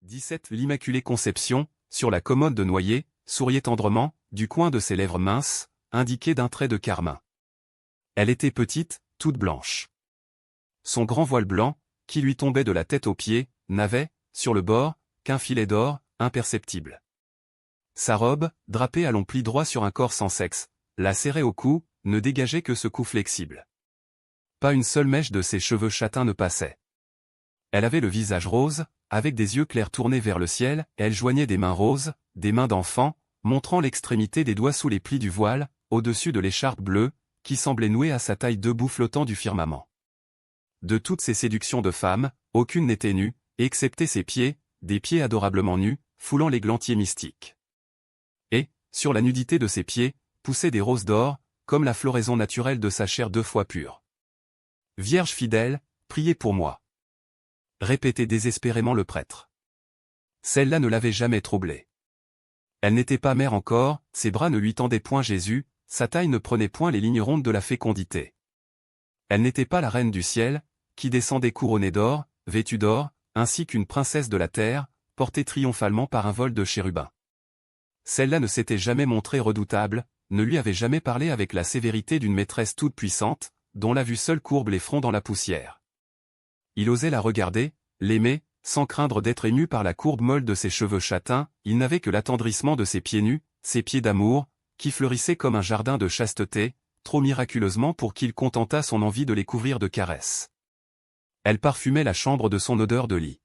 17 L'Immaculée Conception, sur la commode de noyer, souriait tendrement, du coin de ses lèvres minces, indiquées d'un trait de carmin. Elle était petite, toute blanche. Son grand voile blanc, qui lui tombait de la tête aux pieds, n'avait, sur le bord, qu'un filet d'or, imperceptible. Sa robe, drapée à longs plis droits sur un corps sans sexe, la serrait au cou, ne dégageait que ce cou flexible. Pas une seule mèche de ses cheveux châtains ne passait. Elle avait le visage rose, avec des yeux clairs tournés vers le ciel, et elle joignait des mains roses, des mains d'enfant, montrant l'extrémité des doigts sous les plis du voile, au-dessus de l'écharpe bleue, qui semblait nouée à sa taille debout flottant du firmament. De toutes ces séductions de femmes, aucune n'était nue, excepté ses pieds, des pieds adorablement nus, foulant l'églantier mystique. Et, sur la nudité de ses pieds, poussaient des roses d'or, comme la floraison naturelle de sa chair 2 fois pure. « Vierge fidèle, priez pour moi » répétait désespérément le prêtre. Celle-là ne l'avait jamais troublé. Elle n'était pas mère encore, ses bras ne lui tendaient point Jésus, sa taille ne prenait point les lignes rondes de la fécondité. Elle n'était pas la reine du ciel, qui descendait couronnée d'or, vêtue d'or, ainsi qu'une princesse de la terre, portée triomphalement par un vol de chérubins. Celle-là ne s'était jamais montrée redoutable, ne lui avait jamais parlé avec la sévérité d'une maîtresse toute puissante, dont la vue seule courbe les fronts dans la poussière. Il osait la regarder, l'aimer, sans craindre d'être ému par la courbe molle de ses cheveux châtains, il n'avait que l'attendrissement de ses pieds nus, ses pieds d'amour, qui fleurissaient comme un jardin de chasteté, trop miraculeusement pour qu'il contentât son envie de les couvrir de caresses. Elle parfumait la chambre de son odeur de lit.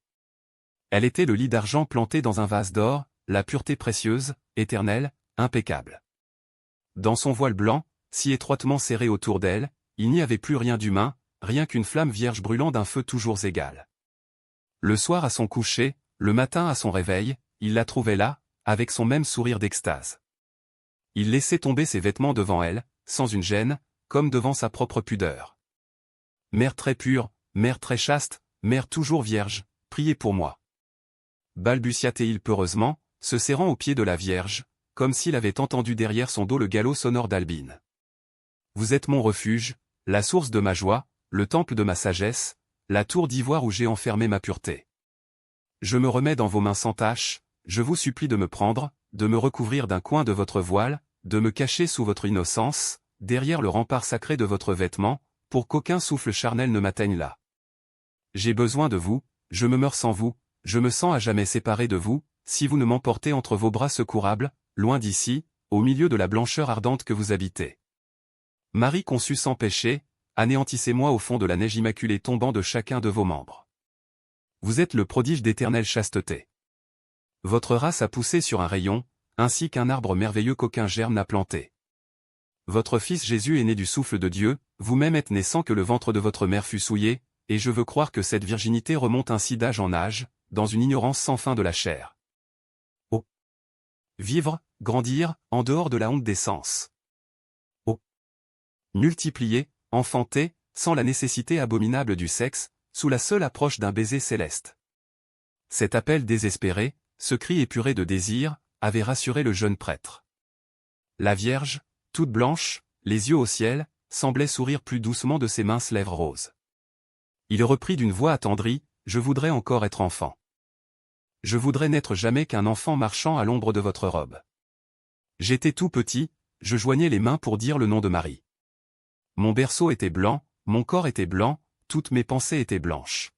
Elle était le lit d'argent planté dans un vase d'or, la pureté précieuse, éternelle, impeccable. Dans son voile blanc, si étroitement serré autour d'elle, il n'y avait plus rien d'humain, rien qu'une flamme vierge brûlant d'un feu toujours égal. Le soir à son coucher, le matin à son réveil, il la trouvait là, avec son même sourire d'extase. Il laissait tomber ses vêtements devant elle, sans une gêne, comme devant sa propre pudeur. « Mère très pure, mère très chaste, mère toujours vierge, priez pour moi. » balbutia-t-il peureusement, se serrant aux pieds de la Vierge, comme s'il avait entendu derrière son dos le galop sonore d'Albine. « Vous êtes mon refuge, la source de ma joie, le temple de ma sagesse, la tour d'ivoire où j'ai enfermé ma pureté. Je me remets dans vos mains sans tache, je vous supplie de me prendre, de me recouvrir d'un coin de votre voile, de me cacher sous votre innocence, derrière le rempart sacré de votre vêtement, pour qu'aucun souffle charnel ne m'atteigne là. J'ai besoin de vous, je me meurs sans vous, je me sens à jamais séparé de vous, si vous ne m'emportez entre vos bras secourables, loin d'ici, au milieu de la blancheur ardente que vous habitez. Marie conçue sans péché, anéantissez-moi au fond de la neige immaculée tombant de chacun de vos membres. Vous êtes le prodige d'éternelle chasteté. Votre race a poussé sur un rayon, ainsi qu'un arbre merveilleux qu'aucun germe n'a planté. Votre fils Jésus est né du souffle de Dieu, vous-même êtes né sans que le ventre de votre mère fût souillé, et je veux croire que cette virginité remonte ainsi d'âge en âge, dans une ignorance sans fin de la chair. Oh! Vivre, grandir, en dehors de la honte des sens. Oh! Multiplier, enfanter, sans la nécessité abominable du sexe, sous la seule approche d'un baiser céleste. Cet appel désespéré, ce cri épuré de désir, avait rassuré le jeune prêtre. La Vierge, toute blanche, les yeux au ciel, semblait sourire plus doucement de ses minces lèvres roses. Il reprit d'une voix attendrie, « Je voudrais encore être enfant. Je voudrais n'être jamais qu'un enfant marchant à l'ombre de votre robe. J'étais tout petit, je joignais les mains pour dire le nom de Marie. Mon berceau était blanc, mon corps était blanc, toutes mes pensées étaient blanches.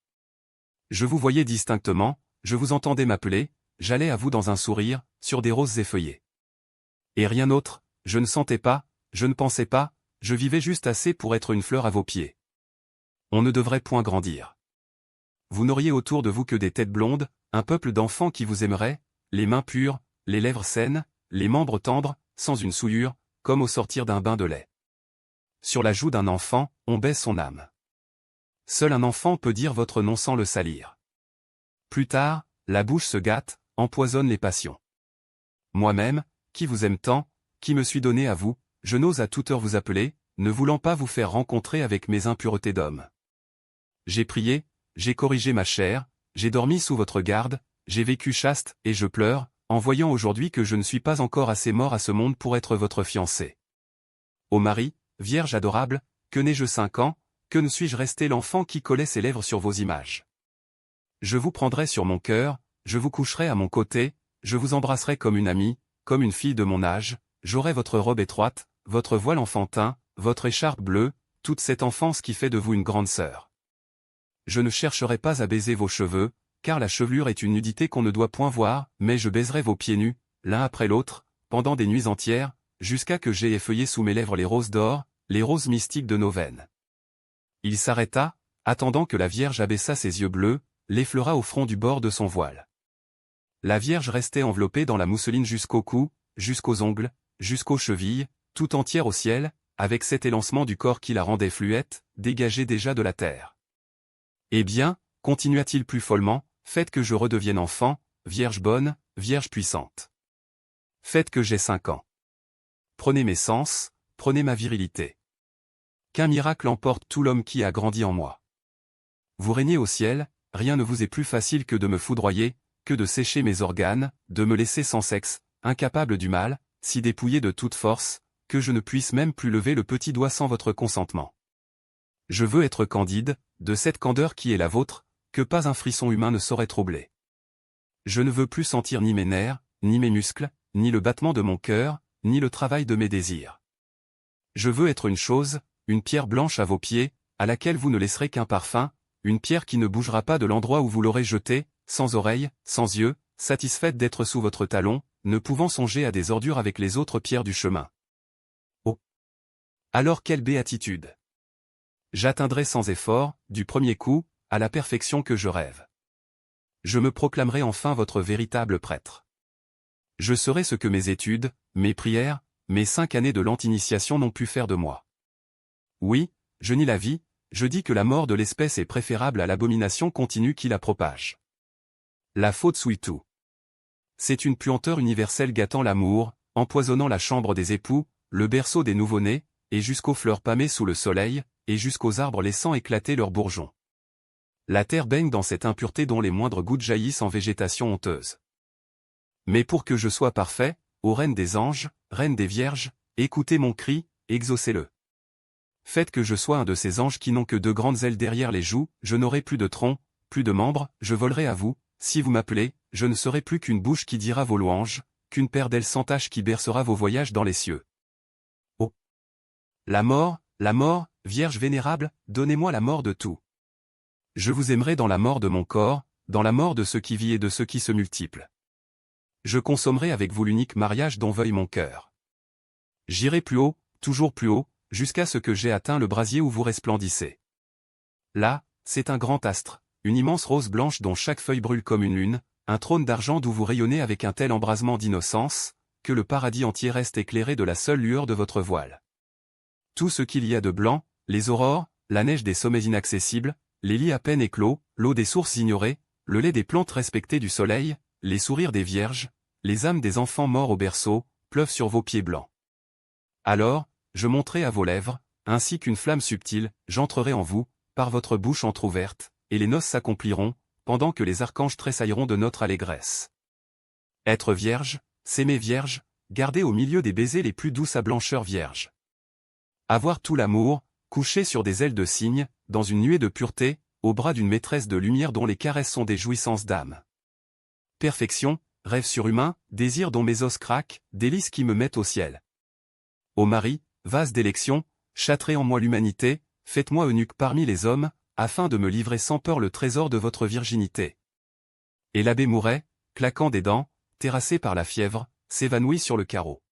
Je vous voyais distinctement, je vous entendais m'appeler, j'allais à vous dans un sourire, sur des roses effeuillées. Et rien d'autre, je ne sentais pas, je ne pensais pas, je vivais juste assez pour être une fleur à vos pieds. On ne devrait point grandir. Vous n'auriez autour de vous que des têtes blondes, un peuple d'enfants qui vous aimerait, les mains pures, les lèvres saines, les membres tendres, sans une souillure, comme au sortir d'un bain de lait. Sur la joue d'un enfant, on baise son âme. Seul un enfant peut dire votre nom sans le salir. Plus tard, la bouche se gâte, empoisonne les passions. Moi-même, qui vous aime tant, qui me suis donné à vous, je n'ose à toute heure vous appeler, ne voulant pas vous faire rencontrer avec mes impuretés d'homme. J'ai prié, j'ai corrigé ma chair, j'ai dormi sous votre garde, j'ai vécu chaste, et je pleure, en voyant aujourd'hui que je ne suis pas encore assez mort à ce monde pour être votre fiancé. Ô Marie, Vierge adorable, que n'ai-je 5 ans, que ne suis-je resté l'enfant qui collait ses lèvres sur vos images. Je vous prendrai sur mon cœur, je vous coucherai à mon côté, je vous embrasserai comme une amie, comme une fille de mon âge, j'aurai votre robe étroite, votre voile enfantin, votre écharpe bleue, toute cette enfance qui fait de vous une grande sœur. Je ne chercherai pas à baiser vos cheveux, car la chevelure est une nudité qu'on ne doit point voir, mais je baiserai vos pieds nus, l'un après l'autre, pendant des nuits entières, jusqu'à que j'aie effeuillé sous mes lèvres les roses d'or, les roses mystiques de nos veines. Il s'arrêta, attendant que la Vierge abaissât ses yeux bleus, l'effleura au front du bord de son voile. La Vierge restait enveloppée dans la mousseline jusqu'au cou, jusqu'aux ongles, jusqu'aux chevilles, tout entière au ciel, avec cet élancement du corps qui la rendait fluette, dégagée déjà de la terre. Eh bien, continua-t-il plus follement, faites que je redevienne enfant, Vierge bonne, Vierge puissante. Faites que j'aie 5 ans. Prenez mes sens, prenez ma virilité. Qu'un miracle emporte tout l'homme qui a grandi en moi. Vous régnez au ciel, rien ne vous est plus facile que de me foudroyer, que de sécher mes organes, de me laisser sans sexe, incapable du mal, si dépouillé de toute force, que je ne puisse même plus lever le petit doigt sans votre consentement. Je veux être candide, de cette candeur qui est la vôtre, que pas un frisson humain ne saurait troubler. Je ne veux plus sentir ni mes nerfs, ni mes muscles, ni le battement de mon cœur, ni le travail de mes désirs. Je veux être une chose, une pierre blanche à vos pieds, à laquelle vous ne laisserez qu'un parfum, une pierre qui ne bougera pas de l'endroit où vous l'aurez jetée, sans oreilles, sans yeux, satisfaite d'être sous votre talon, ne pouvant songer à des ordures avec les autres pierres du chemin. Oh! Alors quelle béatitude! J'atteindrai sans effort, du premier coup, à la perfection que je rêve. Je me proclamerai enfin votre véritable prêtre. Je serai ce que mes études, mes prières, mes 5 années de lente initiation n'ont pu faire de moi. Oui, je nie la vie, je dis que la mort de l'espèce est préférable à l'abomination continue qui la propage. La faute souille tout. C'est une puanteur universelle gâtant l'amour, empoisonnant la chambre des époux, le berceau des nouveau-nés, et jusqu'aux fleurs pâmées sous le soleil, et jusqu'aux arbres laissant éclater leurs bourgeons. La terre baigne dans cette impureté dont les moindres gouttes jaillissent en végétation honteuse. Mais pour que je sois parfait, ô reine des anges, reine des vierges, écoutez mon cri, exaucez-le. Faites que je sois un de ces anges qui n'ont que 2 grandes ailes derrière les joues, je n'aurai plus de tronc, plus de membres, je volerai à vous, si vous m'appelez, je ne serai plus qu'une bouche qui dira vos louanges, qu'une paire d'ailes sans tache qui bercera vos voyages dans les cieux. Oh! La mort, Vierge vénérable, donnez-moi la mort de tout. Je vous aimerai dans la mort de mon corps, dans la mort de ce qui vit et de ce qui se multiplie. Je consommerai avec vous l'unique mariage dont veuille mon cœur. J'irai plus haut, toujours plus haut, jusqu'à ce que j'aie atteint le brasier où vous resplendissez. Là, c'est un grand astre, une immense rose blanche dont chaque feuille brûle comme une lune, un trône d'argent d'où vous rayonnez avec un tel embrasement d'innocence, que le paradis entier reste éclairé de la seule lueur de votre voile. Tout ce qu'il y a de blanc, les aurores, la neige des sommets inaccessibles, les lits à peine éclos, l'eau des sources ignorées, le lait des plantes respectées du soleil, les sourires des vierges, les âmes des enfants morts au berceau, pleuvent sur vos pieds blancs. Alors, je monterai à vos lèvres, ainsi qu'une flamme subtile, j'entrerai en vous, par votre bouche entr'ouverte, et les noces s'accompliront, pendant que les archanges tressailleront de notre allégresse. Être vierge, s'aimer vierge, garder au milieu des baisers les plus doux sa blancheur vierge. Avoir tout l'amour, coucher sur des ailes de cygne, dans une nuée de pureté, au bras d'une maîtresse de lumière dont les caresses sont des jouissances d'âme. Perfection, rêve surhumain, désir dont mes os craquent, délices qui me mettent au ciel. Ô Marie, vase d'élection, châtrez en moi l'humanité, faites-moi eunuque parmi les hommes, afin de me livrer sans peur le trésor de votre virginité. Et l'abbé Mouret, claquant des dents, terrassé par la fièvre, s'évanouit sur le carreau.